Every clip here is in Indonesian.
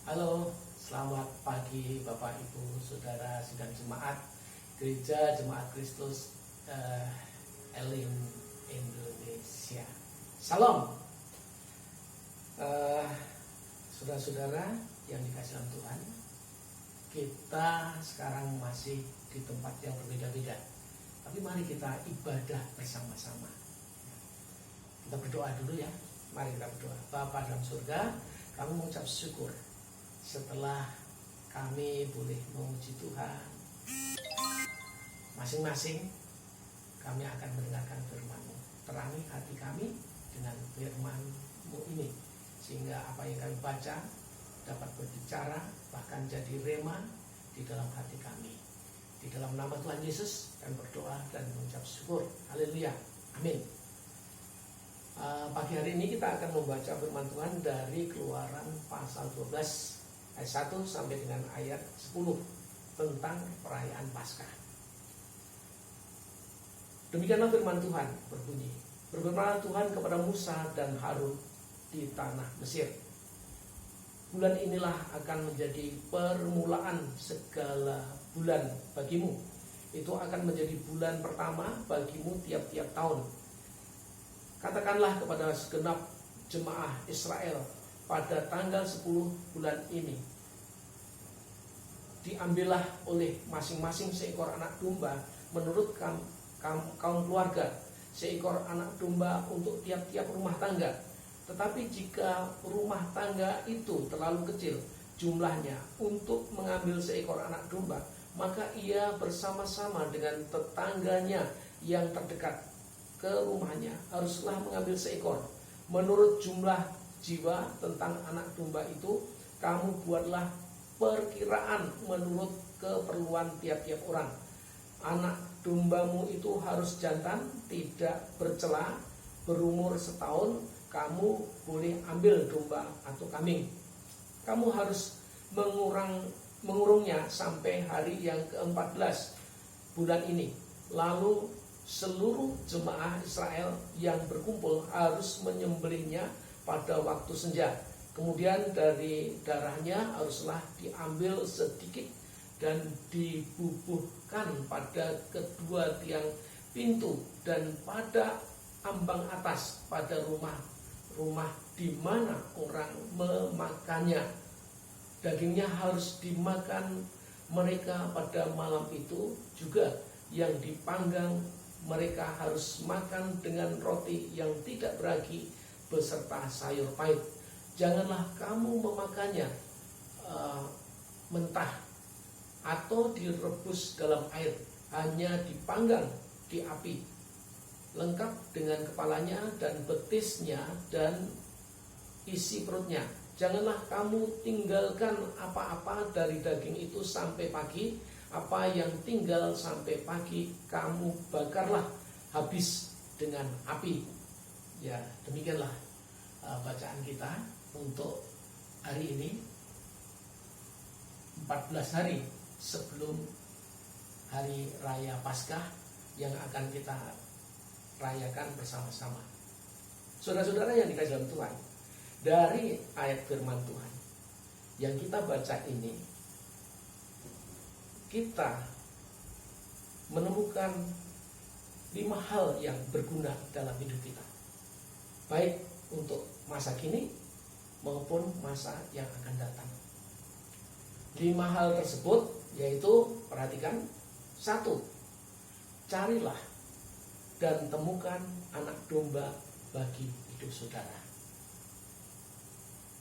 Halo, selamat pagi Bapak Ibu, Saudara sidang jemaat Gereja Jemaat Kristus Elim Indonesia. Salam, saudara-saudara yang dikasihi dalam Tuhan. Kita sekarang masih di tempat yang berbeda-beda, tapi mari kita ibadah bersama-sama. Kita berdoa dulu ya. Mari kita berdoa. Bapa dalam surga, kami mengucap syukur setelah kami boleh memuji Tuhan. Masing-masing kami akan mendengarkan firman-Mu. Terangi hati kami dengan firman-Mu ini, sehingga apa yang kami baca dapat berbicara, bahkan jadi rema di dalam hati kami. Di dalam nama Tuhan Yesus kami berdoa dan mengucap syukur. Haleluya. Amin. Pagi hari ini kita akan membaca firman Tuhan dari Keluaran pasal 12 ayat 1 sampai dengan ayat 10 tentang perayaan Paskah. Demikianlah firman Tuhan berbunyi. Berfirmanlah Tuhan kepada Musa dan Harun di tanah Mesir. Bulan inilah akan menjadi permulaan segala bulan bagimu. Itu akan menjadi bulan pertama bagimu tiap-tiap tahun. Katakanlah kepada segenap jemaah Israel, pada tanggal 10 bulan ini diambillah oleh masing-masing seekor anak domba menurut kaum keluarga, seekor anak domba untuk tiap-tiap rumah tangga. Tetapi jika rumah tangga itu terlalu kecil jumlahnya untuk mengambil seekor anak domba, maka ia bersama-sama dengan tetangganya yang terdekat ke rumahnya haruslah mengambil seekor. Menurut jumlah jiwa tentang anak domba itu, kamu buatlah perkiraan menurut keperluan tiap-tiap orang. Anak dombamu itu harus jantan, tidak bercela, berumur setahun. Kamu boleh ambil domba atau kambing. Kamu harus mengurungnya sampai hari yang ke-14 bulan ini. Lalu seluruh jemaah Israel yang berkumpul harus menyembelihnya pada waktu senja. Kemudian dari darahnya haruslah diambil sedikit dan dibubuhkan pada kedua tiang pintu dan pada ambang atas pada rumah di mana orang memakannya. Dagingnya harus dimakan mereka pada malam itu juga. Yang dipanggang mereka harus makan dengan roti yang tidak beragi beserta sayur pahit. Janganlah kamu memakannya mentah atau direbus dalam air, hanya dipanggang di api, lengkap dengan kepalanya dan betisnya dan isi perutnya. Janganlah kamu tinggalkan apa-apa dari daging itu sampai pagi. Apa yang tinggal sampai pagi kamu bakarlah habis dengan api. Ya, demikianlah bacaan kita untuk hari ini, 14 hari sebelum hari raya Paskah yang akan kita rayakan bersama-sama. Saudara-saudara yang dikasihi dalam Tuhan, dari ayat firman Tuhan yang kita baca ini, kita menemukan 5 hal yang berguna dalam hidup kita, baik untuk masa kini maupun masa yang akan datang. 5 hal tersebut yaitu, perhatikan, 1, carilah dan temukan anak domba bagi hidup saudara.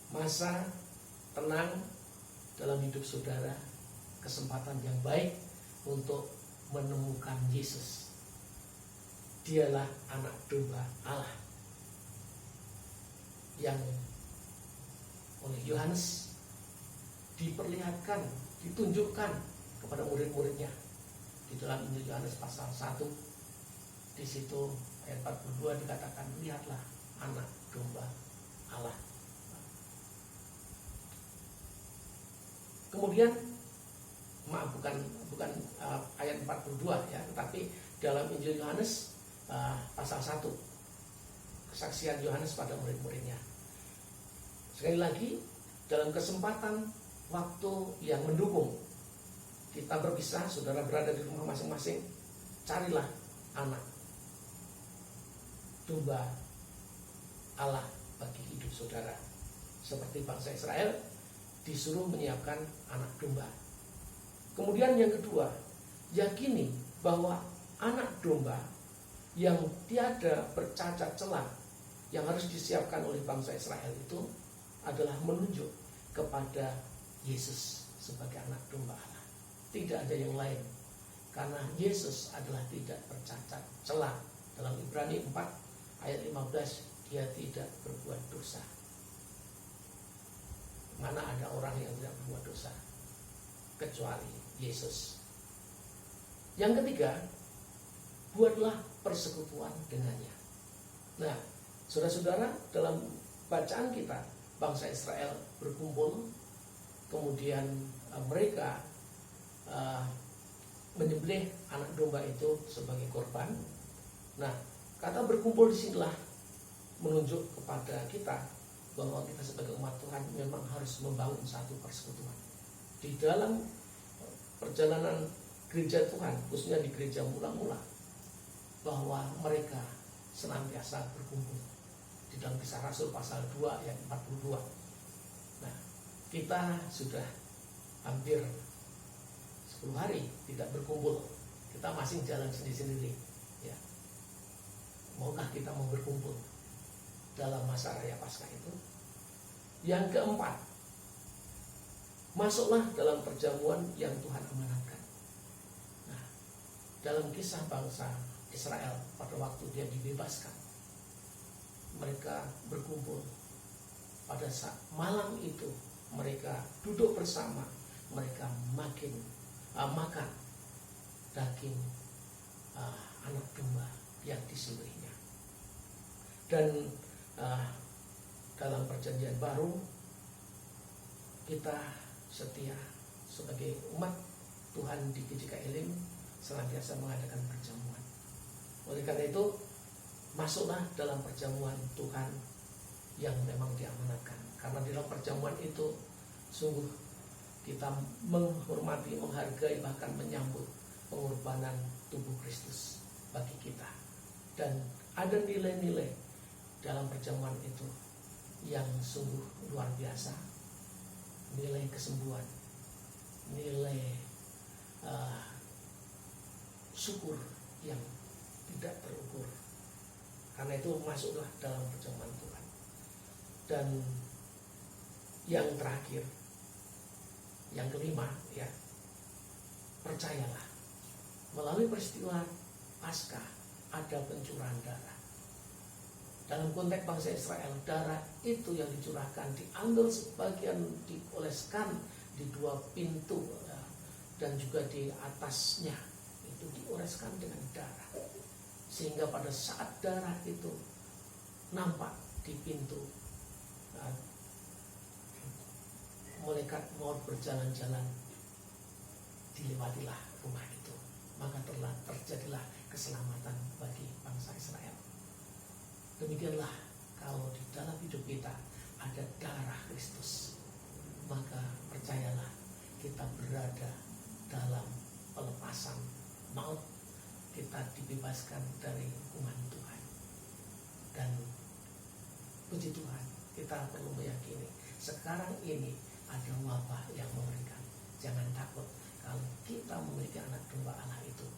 Masa tenang dalam hidup saudara, kesempatan yang baik untuk menemukan Yesus. Dialah anak domba Allah yang oleh Yohanes diperlihatkan, ditunjukkan kepada murid-muridnya di dalam Injil Yohanes pasal 1. Di situ ayat 42 dikatakan, lihatlah anak domba Allah. Kemudian bukan ayat 42 ya, tetapi dalam Injil Yohanes pasal 1, kesaksian Yohanes pada murid-muridnya. Sekali lagi, dalam kesempatan waktu yang mendukung kita berpisah, saudara berada di rumah masing-masing, carilah anak domba Allah bagi hidup saudara. Seperti bangsa Israel disuruh menyiapkan anak domba. Kemudian yang kedua, yakini bahwa anak domba yang tiada bercacat celah yang harus disiapkan oleh bangsa Israel itu adalah menunjuk kepada Yesus sebagai anak domba Allah. Tidak ada yang lain, karena Yesus adalah tidak bercacat celah. Dalam Ibrani 4 ayat 15, dia tidak berbuat dosa. Mana ada orang yang tidak berbuat dosa kecuali Yesus. Yang ketiga, buatlah persekutuan dengannya. Nah, saudara-saudara, dalam bacaan kita, bangsa Israel berkumpul, kemudian mereka menyembelih anak domba itu sebagai korban. Nah, kata berkumpul di sinilah menunjuk kepada kita bahwa kita sebagai umat Tuhan memang harus membangun satu persekutuan. Di dalam perjalanan gereja Tuhan, khususnya di gereja mula-mula, bahwa mereka senantiasa berkumpul. Di dalam Kisah Rasul pasal 2 ayat 42. Nah, kita sudah hampir 10 hari tidak berkumpul. Kita masih jalan sendiri-sendiri, ya. Maukah kita mau berkumpul dalam masa raya Paskah itu? Yang keempat, masuklah dalam perjamuan yang Tuhan amanatkan. Nah, dalam kisah bangsa Israel pada waktu dia dibebaskan, mereka berkumpul. Pada saat malam itu mereka duduk bersama, mereka makan daging anak domba yang disembelihnya. Dan dalam perjanjian baru kita setia sebagai umat Tuhan di GJKA Elim senantiasa mengadakan perjamuan. Oleh karena itu, masuklah dalam perjamuan Tuhan yang memang diamanatkan. Karena di dalam perjamuan itu sungguh kita menghormati, menghargai, bahkan menyambut pengorbanan tubuh Kristus bagi kita. Dan ada nilai-nilai dalam perjamuan itu yang sungguh luar biasa. Nilai kesembuhan, nilai syukur yang tidak terukur. Karena itu masuklah dalam perjamuan Tuhan. Dan yang terakhir, yang kelima, ya, percayalah, melalui peristiwa Paskah ada pencurahan darah. Dalam konteks bangsa Israel, darah itu yang dicurahkan diambil sebagian, dioleskan di dua pintu, ya, dan juga di atasnya itu dioleskan dengan darah, sehingga pada saat darah itu nampak di pintu, nah, malaikat maut berjalan-jalan, dilewatilah rumah itu, maka telah terjadilah keselamatan bagi bangsa Israel. Demikianlah kalau di dalam hidup kita ada darah Kristus, maka percayalah kita berada dalam pelepasan maut, kita dibebaskan dari hukuman Tuhan. Dan puji Tuhan, kita perlu meyakini sekarang ini ada wabah yang mengerikan. Jangan takut, kalau kita memiliki anak domba Allah itu,